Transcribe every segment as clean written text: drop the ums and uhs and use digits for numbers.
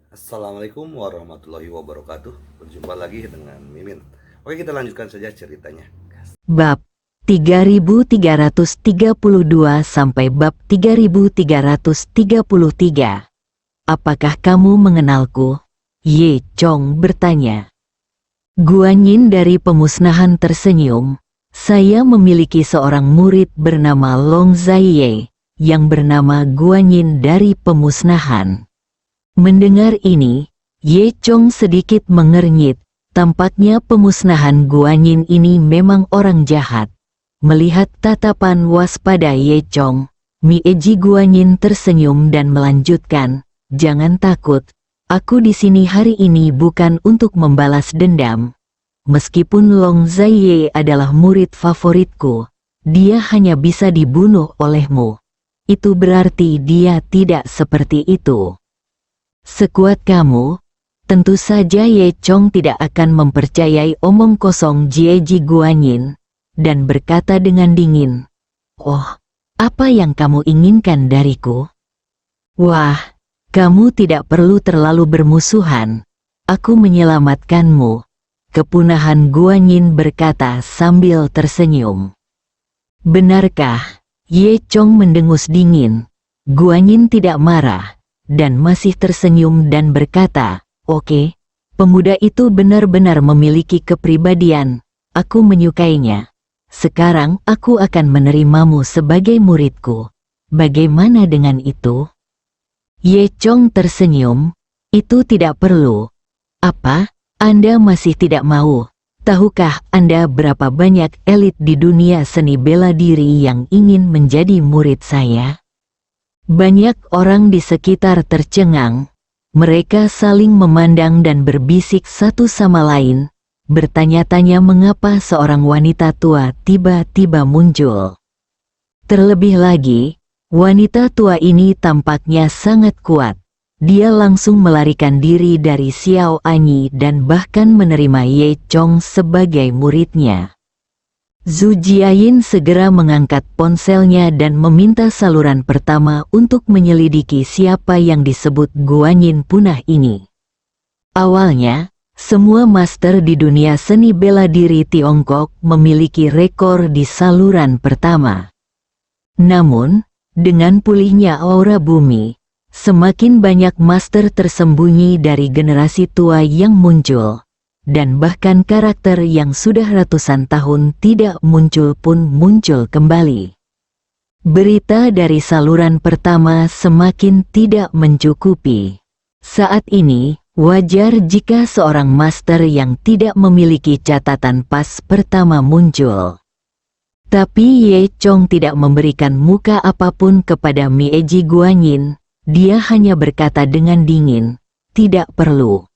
Assalamualaikum warahmatullahi wabarakatuh. Berjumpa lagi dengan Mimin. Oke, kita lanjutkan saja ceritanya. Bab 3332 sampai bab 3333. Apakah kamu mengenalku? Ye Chong bertanya. Guanyin dari pemusnahan tersenyum. Saya memiliki seorang murid bernama Long Zaiye, yang bernama Guanyin dari pemusnahan. Mendengar ini, Ye Chong sedikit mengernyit. Tampaknya pemusnahan Guanyin ini memang orang jahat. Melihat tatapan waspada Ye Chong, Mieji Guanyin tersenyum dan melanjutkan, "Jangan takut, aku di sini hari ini bukan untuk membalas dendam. Meskipun Long Zaiye adalah murid favoritku, dia hanya bisa dibunuh olehmu. Itu berarti dia tidak seperti itu. Sekuat kamu." Tentu saja Ye Chong tidak akan mempercayai omong kosong Jieji Guanyin, dan berkata dengan dingin, "Oh, apa yang kamu inginkan dariku? Wah, kamu tidak perlu terlalu bermusuhan. Aku menyelamatkanmu." Kepunahan Guanyin berkata sambil tersenyum. "Benarkah?" Ye Chong mendengus dingin. Guanyin tidak marah, dan masih tersenyum dan berkata, "Oke, pemuda itu benar-benar memiliki kepribadian. Aku menyukainya. Sekarang aku akan menerimamu sebagai muridku. Bagaimana dengan itu?" Ye Chong tersenyum. "Itu tidak perlu." "Apa? Anda masih tidak mau? Tahukah Anda berapa banyak elit di dunia seni bela diri yang ingin menjadi murid saya?" Banyak orang di sekitar tercengang. Mereka saling memandang dan berbisik satu sama lain, bertanya-tanya mengapa seorang wanita tua tiba-tiba muncul. Terlebih lagi, wanita tua ini tampaknya sangat kuat. Dia langsung melarikan diri dari Xiao Anyi dan bahkan menerima Ye Chong sebagai muridnya. Zhu Jiayin segera mengangkat ponselnya dan meminta saluran pertama untuk menyelidiki siapa yang disebut Guanyin punah ini. Awalnya, semua master di dunia seni bela diri Tiongkok memiliki rekor di saluran pertama. Namun, dengan pulihnya aura bumi, semakin banyak master tersembunyi dari generasi tua yang muncul. Dan bahkan karakter yang sudah ratusan tahun tidak muncul pun muncul kembali. Berita dari saluran pertama semakin tidak mencukupi. Saat ini, wajar jika seorang master yang tidak memiliki catatan pas pertama muncul. Tapi Ye Chong tidak memberikan muka apapun kepada Mieji Guanyin. Dia hanya berkata dengan dingin, "Tidak perlu."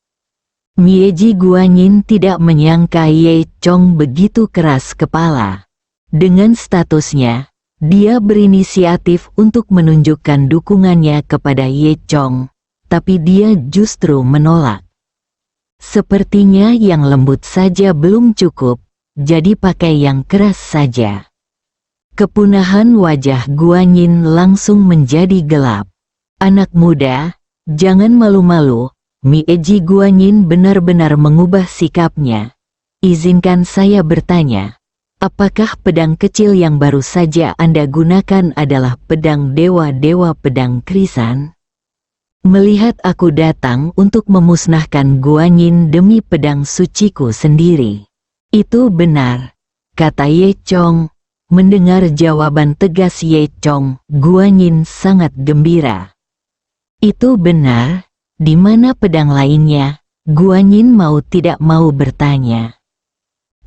Mieji Guanyin tidak menyangka Ye Chong begitu keras kepala. Dengan statusnya, dia berinisiatif untuk menunjukkan dukungannya kepada Ye Chong, tapi dia justru menolak. Sepertinya yang lembut saja belum cukup, jadi pakai yang keras saja. Kepunahan wajah Guanyin langsung menjadi gelap. "Anak muda, jangan malu-malu." Mieji Guanyin benar-benar mengubah sikapnya. "Izinkan saya bertanya, apakah pedang kecil yang baru saja Anda gunakan adalah pedang dewa-dewa pedang krisan? Melihat aku datang untuk memusnahkan Guanyin demi pedang suciku sendiri." "Itu benar," kata Ye Chong. Mendengar jawaban tegas Ye Chong, Guanyin sangat gembira. "Itu benar. Di mana pedang lainnya?" Guanyin mau tidak mau bertanya.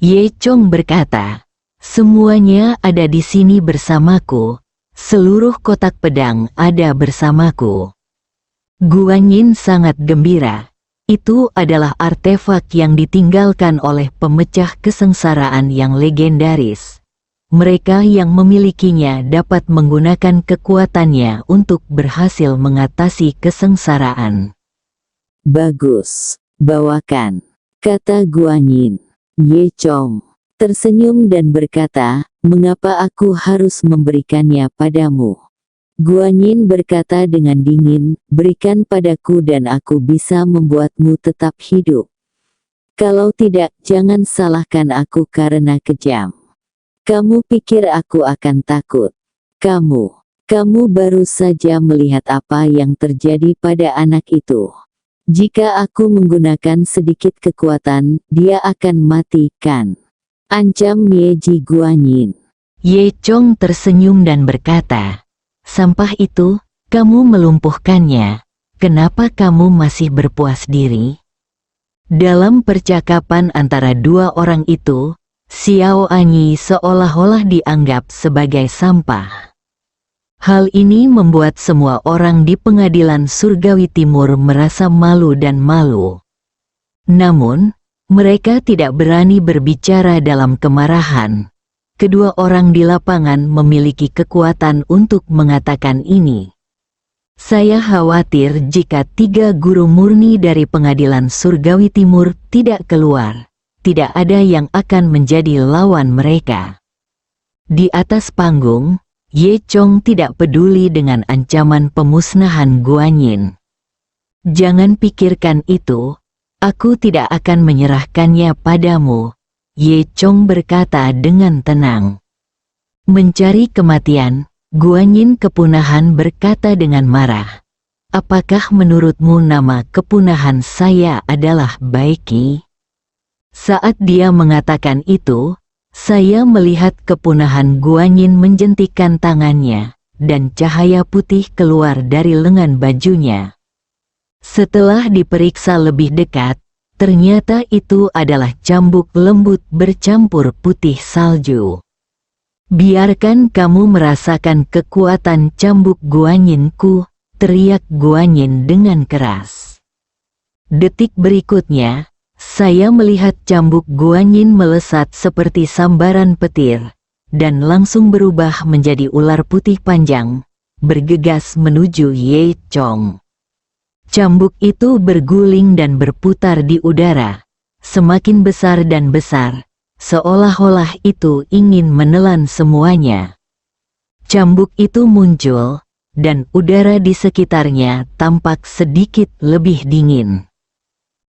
Ye Chong berkata, "Semuanya ada di sini bersamaku. Seluruh kotak pedang ada bersamaku." Guanyin sangat gembira. Itu adalah artefak yang ditinggalkan oleh pemecah kesengsaraan yang legendaris. Mereka yang memilikinya dapat menggunakan kekuatannya untuk berhasil mengatasi kesengsaraan. "Bagus, bawakan," kata Guanyin. Ye Chong tersenyum dan berkata, "Mengapa aku harus memberikannya padamu? Guanyin berkata dengan dingin, berikan padaku dan aku bisa membuatmu tetap hidup. Kalau tidak, jangan salahkan aku karena kejam. Kamu pikir aku akan takut? Kamu baru saja melihat apa yang terjadi pada anak itu. Jika aku menggunakan sedikit kekuatan, dia akan mati kan? Ancam Yeji Guanyin. Ye Chong tersenyum dan berkata, sampah itu, kamu melumpuhkannya. Kenapa kamu masih berpuas diri? Dalam percakapan antara dua orang itu, Xiao Anyi seolah-olah dianggap sebagai sampah. Hal ini membuat semua orang di pengadilan surgawi timur merasa malu dan malu. Namun, mereka tidak berani berbicara dalam kemarahan. Kedua orang di lapangan memiliki kekuatan untuk mengatakan ini. Saya khawatir jika 3 guru murni dari pengadilan surgawi timur tidak keluar, tidak ada yang akan menjadi lawan mereka. Di atas panggung, Ye Chong tidak peduli dengan ancaman pemusnahan Guanyin. Jangan pikirkan itu, aku tidak akan menyerahkannya padamu, Ye Chong berkata dengan tenang. Mencari kematian, Guanyin kepunahan berkata dengan marah. Apakah menurutmu nama kepunahan saya adalah Baiki? Saat dia mengatakan itu, saya melihat kepunahan Guanyin menjentikkan tangannya, dan cahaya putih keluar dari lengan bajunya. Setelah diperiksa lebih dekat, ternyata itu adalah cambuk lembut bercampur putih salju. Biarkan kamu merasakan kekuatan cambuk Guanyinku, teriak Guanyin dengan keras. Detik berikutnya, saya melihat cambuk Guanyin melesat seperti sambaran petir, dan langsung berubah menjadi ular putih panjang, bergegas menuju Ye Chong. Cambuk itu berguling dan berputar di udara, semakin besar dan besar, seolah-olah itu ingin menelan semuanya. Cambuk itu muncul, dan udara di sekitarnya tampak sedikit lebih dingin.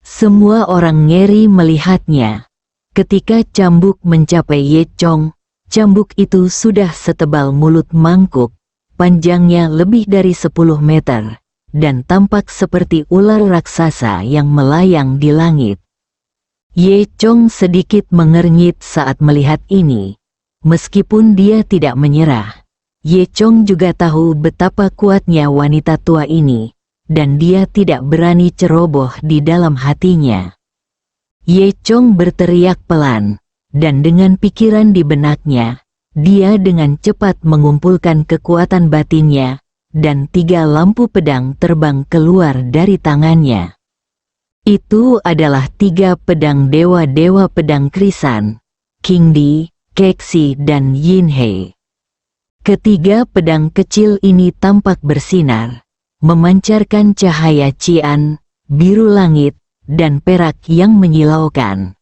Semua orang ngeri melihatnya. Ketika cambuk mencapai Ye Chong, cambuk itu sudah setebal mulut mangkuk, panjangnya lebih dari 10 meter, dan tampak seperti ular raksasa yang melayang di langit. Ye Chong sedikit mengernyit saat melihat ini. Meskipun dia tidak menyerah, Ye Chong juga tahu betapa kuatnya wanita tua ini, dan dia tidak berani ceroboh di dalam hatinya. Ye Chong berteriak pelan, dan dengan pikiran di benaknya, dia dengan cepat mengumpulkan kekuatan batinnya, dan 3 lampu pedang terbang keluar dari tangannya. Itu adalah 3 pedang dewa-dewa pedang krisan, King Di, Kexi dan Yin He. Ketiga pedang kecil ini tampak bersinar, memancarkan cahaya cian, biru langit, dan perak yang menyilaukan.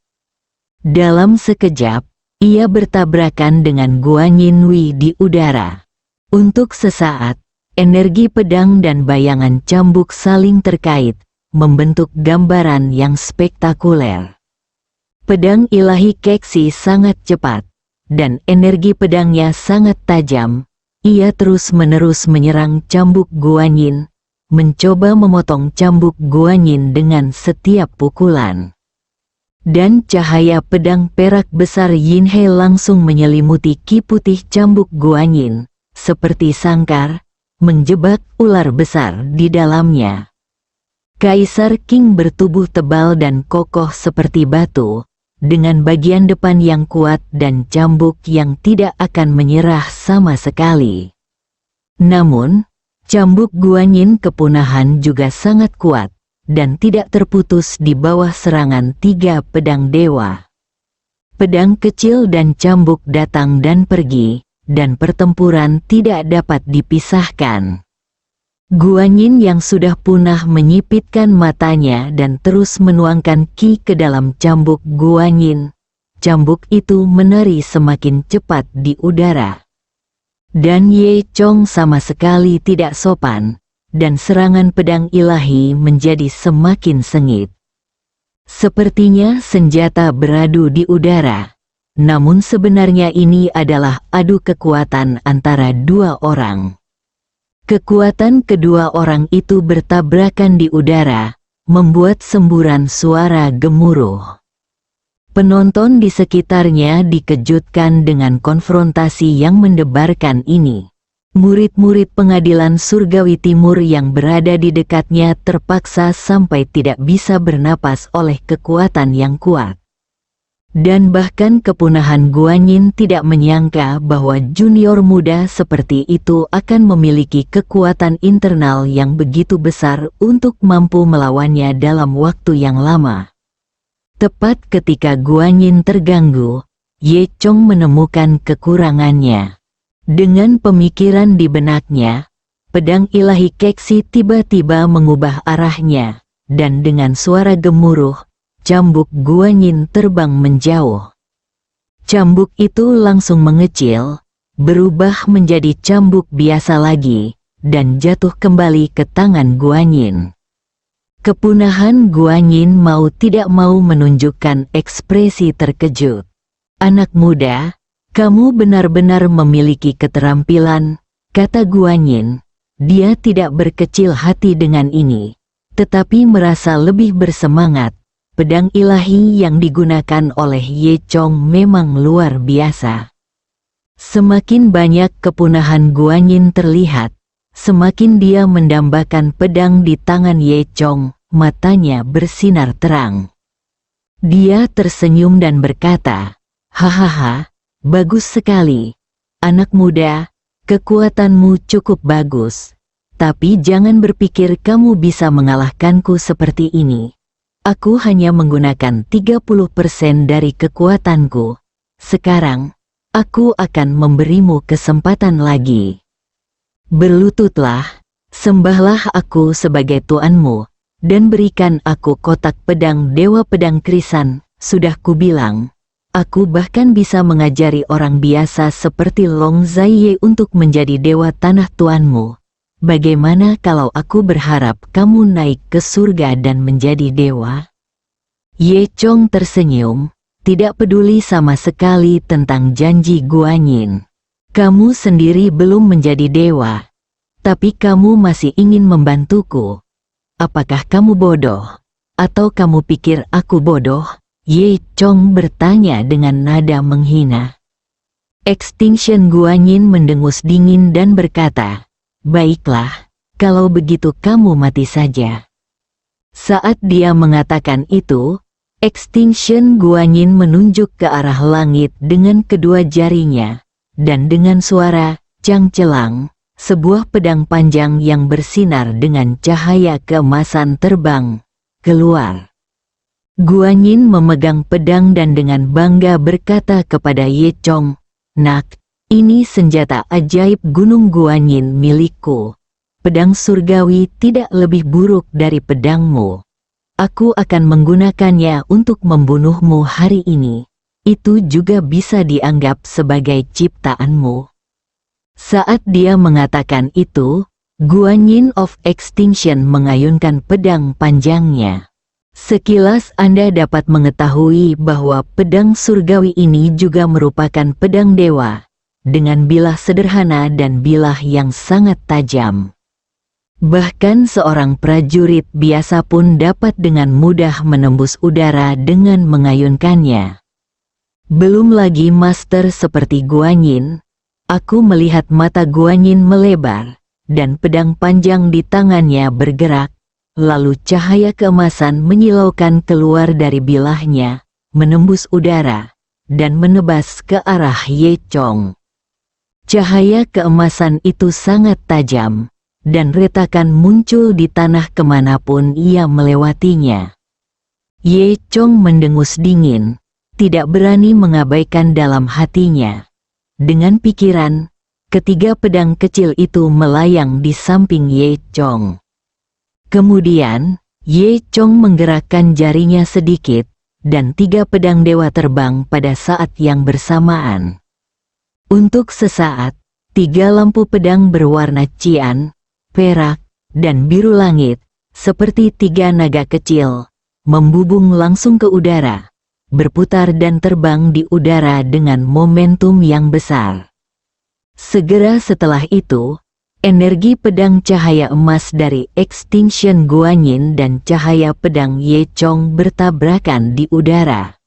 Dalam sekejap, ia bertabrakan dengan Guanyin Wei di udara. Untuk sesaat, energi pedang dan bayangan cambuk saling terkait, membentuk gambaran yang spektakuler. Pedang ilahi Kexi sangat cepat, dan energi pedangnya sangat tajam. Ia terus-menerus menyerang cambuk Guanyin, mencoba memotong cambuk Guanyin dengan setiap pukulan. Dan cahaya pedang perak besar Yin He langsung menyelimuti ki putih cambuk Guanyin, seperti sangkar, menjebak ular besar di dalamnya. Kaisar King bertubuh tebal dan kokoh seperti batu, dengan bagian depan yang kuat dan cambuk yang tidak akan menyerah sama sekali. Namun, cambuk Guanyin kepunahan juga sangat kuat, dan tidak terputus di bawah serangan 3 pedang dewa. Pedang kecil dan cambuk datang dan pergi, dan pertempuran tidak dapat dipisahkan. Guanyin yang sudah punah menyipitkan matanya dan terus menuangkan ki ke dalam cambuk Guanyin. Cambuk itu menari semakin cepat di udara. Dan Ye Chong sama sekali tidak sopan, dan serangan pedang ilahi menjadi semakin sengit. Sepertinya senjata beradu di udara, namun sebenarnya ini adalah adu kekuatan antara dua orang. Kekuatan kedua orang itu bertabrakan di udara, membuat semburan suara gemuruh. Penonton di sekitarnya dikejutkan dengan konfrontasi yang mendebarkan ini. Murid-murid pengadilan surgawi timur yang berada di dekatnya terpaksa sampai tidak bisa bernapas oleh kekuatan yang kuat. Dan bahkan kepunahan Guanyin tidak menyangka bahwa junior muda seperti itu akan memiliki kekuatan internal yang begitu besar untuk mampu melawannya dalam waktu yang lama. Tepat ketika Guanyin terganggu, Ye Chong menemukan kekurangannya. Dengan pemikiran di benaknya, pedang ilahi Keksi tiba-tiba mengubah arahnya, dan dengan suara gemuruh, cambuk Guanyin terbang menjauh. Cambuk itu langsung mengecil, berubah menjadi cambuk biasa lagi, dan jatuh kembali ke tangan Guanyin. Kepunahan Guanyin mau tidak mau menunjukkan ekspresi terkejut. "Anak muda, kamu benar-benar memiliki keterampilan," kata Guanyin. Dia tidak berkecil hati dengan ini, tetapi merasa lebih bersemangat. Pedang ilahi yang digunakan oleh Ye Chong memang luar biasa. Semakin banyak kepunahan Guanyin terlihat, semakin dia mendambakan pedang di tangan Ye Chong, matanya bersinar terang. Dia tersenyum dan berkata, "Hahaha, bagus sekali. Anak muda, kekuatanmu cukup bagus. Tapi jangan berpikir kamu bisa mengalahkanku seperti ini. Aku hanya menggunakan 30% dari kekuatanku. Sekarang, aku akan memberimu kesempatan lagi. Berlututlah, sembahlah aku sebagai tuanmu, dan berikan aku kotak pedang Dewa Pedang Krisan." Sudah kubilang, aku bahkan bisa mengajari orang biasa seperti Long Zaiye untuk menjadi dewa tanah tuanmu. Bagaimana kalau aku berharap kamu naik ke surga dan menjadi dewa? Ye Chong tersenyum, tidak peduli sama sekali tentang janji Guanyin. "Kamu sendiri belum menjadi dewa, tapi kamu masih ingin membantuku. Apakah kamu bodoh? Atau kamu pikir aku bodoh?" Ye Chong bertanya dengan nada menghina. Extinction Guanyin mendengus dingin dan berkata, "Baiklah, kalau begitu kamu mati saja." Saat dia mengatakan itu, Extinction Guanyin menunjuk ke arah langit dengan kedua jarinya, dan dengan suara cang-celang, sebuah pedang panjang yang bersinar dengan cahaya keemasan terbang keluar. Guanyin memegang pedang dan dengan bangga berkata kepada Ye Chong, "Nak, ini senjata ajaib Gunung Guanyin milikku. Pedang surgawi tidak lebih buruk dari pedangmu. Aku akan menggunakannya untuk membunuhmu hari ini. Itu juga bisa dianggap sebagai ciptaanmu." Saat dia mengatakan itu, Guanyin of Extinction mengayunkan pedang panjangnya. Sekilas Anda dapat mengetahui bahwa pedang surgawi ini juga merupakan pedang dewa, dengan bilah sederhana dan bilah yang sangat tajam. Bahkan seorang prajurit biasa pun dapat dengan mudah menembus udara dengan mengayunkannya. Belum lagi master seperti Guanyin. Aku melihat mata Guanyin melebar, dan pedang panjang di tangannya bergerak, lalu cahaya keemasan menyilaukan keluar dari bilahnya, menembus udara, dan menebas ke arah Ye Chong. Cahaya keemasan itu sangat tajam, dan retakan muncul di tanah kemanapun ia melewatinya. Ye Chong mendengus dingin, tidak berani mengabaikan dalam hatinya. Dengan pikiran, ketiga pedang kecil itu melayang di samping Ye Chong. Kemudian, Ye Chong menggerakkan jarinya sedikit, dan tiga pedang dewa terbang pada saat yang bersamaan. Untuk sesaat, 3 lampu pedang berwarna cian, perak, dan biru langit, seperti 3 naga kecil, membubung langsung ke udara, berputar dan terbang di udara dengan momentum yang besar. Segera setelah itu, energi pedang cahaya emas dari Extinction Guanyin dan cahaya pedang Ye Chong bertabrakan di udara.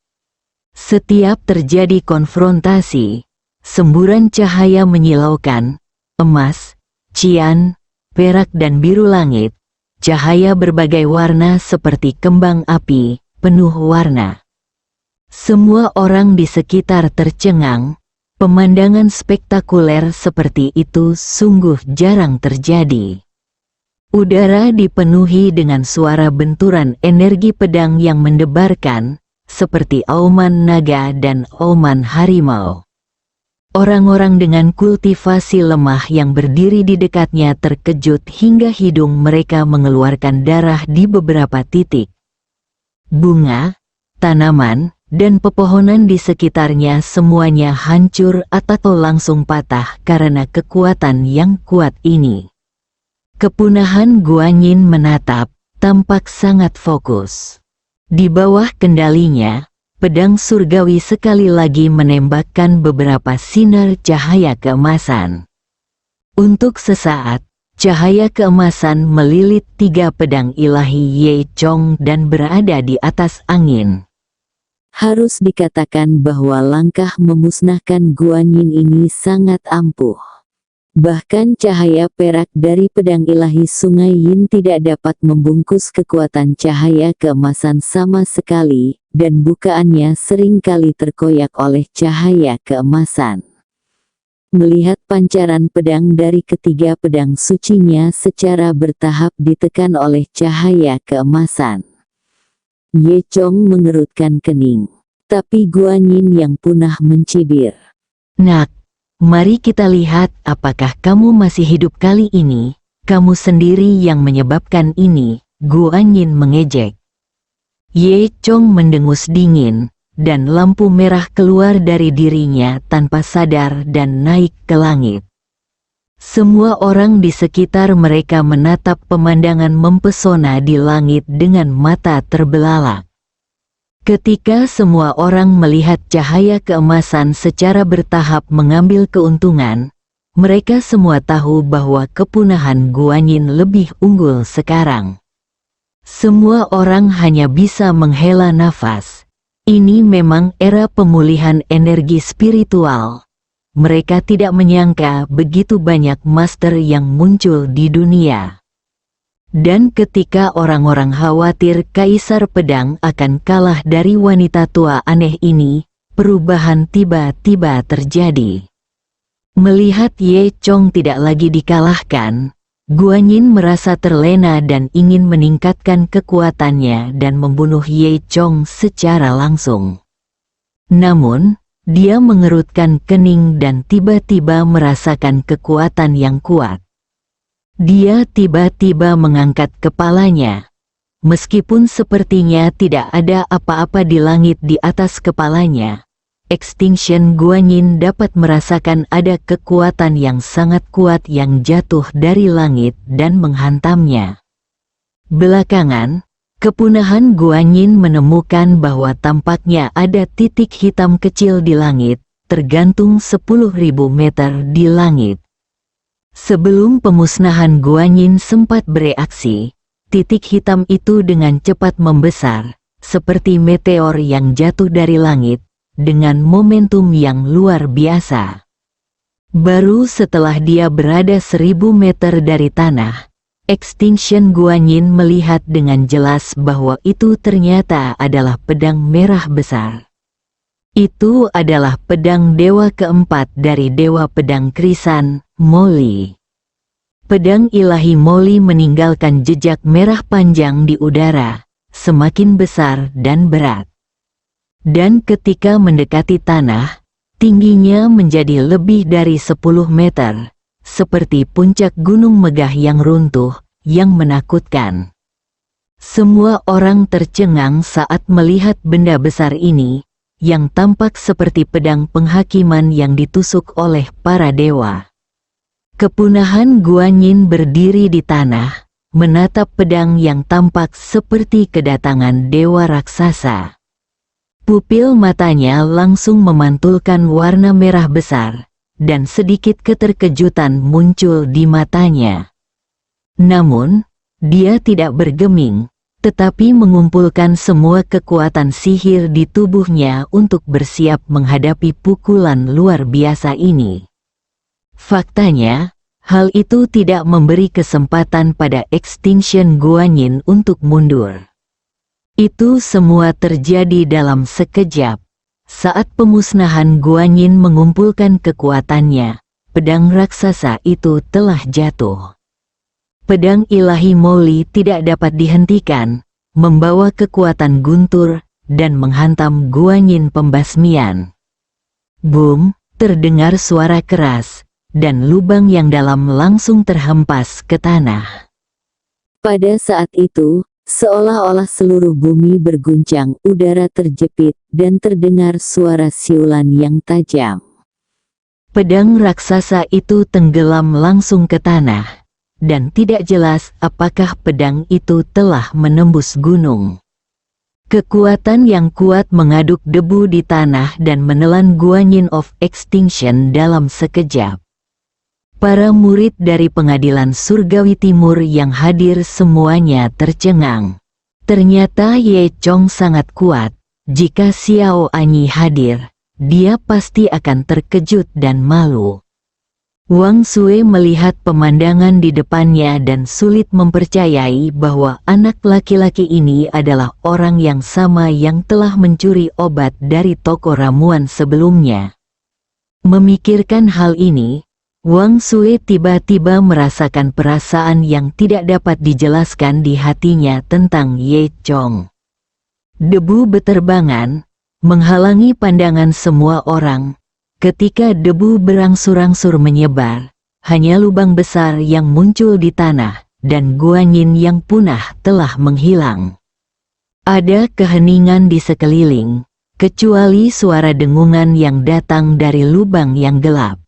Setiap terjadi konfrontasi, semburan cahaya menyilaukan, emas, cian, perak dan biru langit, cahaya berbagai warna seperti kembang api, penuh warna. Semua orang di sekitar tercengang. Pemandangan spektakuler seperti itu sungguh jarang terjadi. Udara dipenuhi dengan suara benturan energi pedang yang mendebarkan, seperti auman naga dan auman harimau. Orang-orang dengan kultivasi lemah yang berdiri di dekatnya terkejut hingga hidung mereka mengeluarkan darah di beberapa titik. Bunga, tanaman, dan pepohonan di sekitarnya semuanya hancur atau langsung patah karena kekuatan yang kuat ini. Kepunahan Guanyin menatap, tampak sangat fokus. Di bawah kendalinya, pedang surgawi sekali lagi menembakkan beberapa sinar cahaya keemasan. Untuk sesaat, cahaya keemasan melilit 3 pedang ilahi Ye Chong dan berada di atas angin. Harus dikatakan bahwa langkah memusnahkan Guanyin ini sangat ampuh. Bahkan cahaya perak dari pedang ilahi Sungai Yin tidak dapat membungkus kekuatan cahaya keemasan sama sekali, dan bukaannya seringkali terkoyak oleh cahaya keemasan. Melihat pancaran pedang dari ketiga pedang sucinya secara bertahap ditekan oleh cahaya keemasan, Ye Chong mengerutkan kening. Tapi Guanyin yang punah mencibir. Nak, mari kita lihat apakah kamu masih hidup kali ini. Kamu sendiri yang menyebabkan ini, Guanyin mengejek. Ye Chong mendengus dingin, dan lampu merah keluar dari dirinya tanpa sadar dan naik ke langit. Semua orang di sekitar mereka menatap pemandangan mempesona di langit dengan mata terbelalak. Ketika semua orang melihat cahaya keemasan secara bertahap mengambil keuntungan, mereka semua tahu bahwa kepunahan Guanyin lebih unggul sekarang. Semua orang hanya bisa menghela nafas. Ini memang era pemulihan energi spiritual. Mereka tidak menyangka begitu banyak master yang muncul di dunia. Dan ketika orang-orang khawatir Kaisar Pedang akan kalah dari wanita tua aneh ini, perubahan tiba-tiba terjadi. Melihat Ye Chong tidak lagi dikalahkan, Guanyin merasa terlena dan ingin meningkatkan kekuatannya dan membunuh Ye Chong secara langsung. Namun, dia mengerutkan kening dan tiba-tiba merasakan kekuatan yang kuat. Dia tiba-tiba mengangkat kepalanya. Meskipun sepertinya tidak ada apa-apa di langit di atas kepalanya, Extinction Guanyin dapat merasakan ada kekuatan yang sangat kuat yang jatuh dari langit dan menghantamnya. Belakangan, kepunahan Guanyin menemukan bahwa tampaknya ada titik hitam kecil di langit, tergantung 10.000 meter di langit. Sebelum pemusnahan Guanyin sempat bereaksi, titik hitam itu dengan cepat membesar, seperti meteor yang jatuh dari langit, dengan momentum yang luar biasa. Baru setelah dia berada 1.000 meter dari tanah, Extinction Guanyin melihat dengan jelas bahwa itu ternyata adalah pedang merah besar. Itu adalah pedang dewa keempat dari dewa pedang krisan, Moli. Pedang ilahi Moli meninggalkan jejak merah panjang di udara, semakin besar dan berat. Dan ketika mendekati tanah, tingginya menjadi lebih dari 10 meter. Seperti puncak gunung megah yang runtuh, yang menakutkan. Semua orang tercengang saat melihat benda besar ini, yang tampak seperti pedang penghakiman yang ditusuk oleh para dewa. Kepunahan Guanyin berdiri di tanah, menatap pedang yang tampak seperti kedatangan dewa raksasa. Pupil matanya langsung memantulkan warna merah besar, dan sedikit keterkejutan muncul di matanya. Namun, dia tidak bergeming, tetapi mengumpulkan semua kekuatan sihir di tubuhnya untuk bersiap menghadapi pukulan luar biasa ini. Faktanya, hal itu tidak memberi kesempatan pada Extinction Guanyin untuk mundur. Itu semua terjadi dalam sekejap. Saat pemusnahan Guanyin mengumpulkan kekuatannya, pedang raksasa itu telah jatuh. Pedang ilahi Moli tidak dapat dihentikan, membawa kekuatan guntur, dan menghantam Guanyin pembasmian. Boom, terdengar suara keras, dan lubang yang dalam langsung terhempas ke tanah. Pada saat itu, seolah-olah seluruh bumi berguncang, udara terjepit, dan terdengar suara siulan yang tajam. Pedang raksasa itu tenggelam langsung ke tanah, dan tidak jelas apakah pedang itu telah menembus gunung. Kekuatan yang kuat mengaduk debu di tanah dan menelan Guanyin of Extinction dalam sekejap. Para murid dari pengadilan surgawi timur yang hadir semuanya tercengang. Ternyata Ye Chong sangat kuat. Jika Xiao Anyi hadir, dia pasti akan terkejut dan malu. Wang Sui melihat pemandangan di depannya dan sulit mempercayai bahwa anak laki-laki ini adalah orang yang sama yang telah mencuri obat dari toko ramuan sebelumnya. Memikirkan hal ini, Wang Sui tiba-tiba merasakan perasaan yang tidak dapat dijelaskan di hatinya tentang Ye Chong. Debu beterbangan, menghalangi pandangan semua orang. Ketika debu berangsur-angsur menyebar, hanya lubang besar yang muncul di tanah, dan Guanyin yang punah telah menghilang. Ada keheningan di sekeliling, kecuali suara dengungan yang datang dari lubang yang gelap.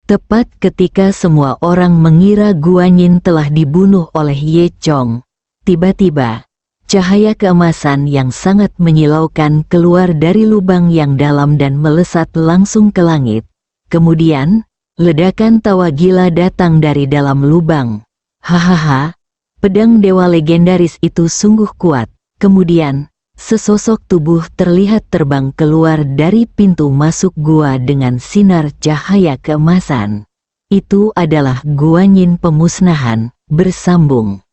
Tepat ketika semua orang mengira Guanyin telah dibunuh oleh Ye Chong, tiba-tiba, cahaya keemasan yang sangat menyilaukan keluar dari lubang yang dalam dan melesat langsung ke langit. Kemudian, ledakan tawa gila datang dari dalam lubang. Hahaha, pedang dewa legendaris itu sungguh kuat. Kemudian, sesosok tubuh terlihat terbang keluar dari pintu masuk gua dengan sinar cahaya keemasan. Itu adalah Guanyin pemusnahan, bersambung.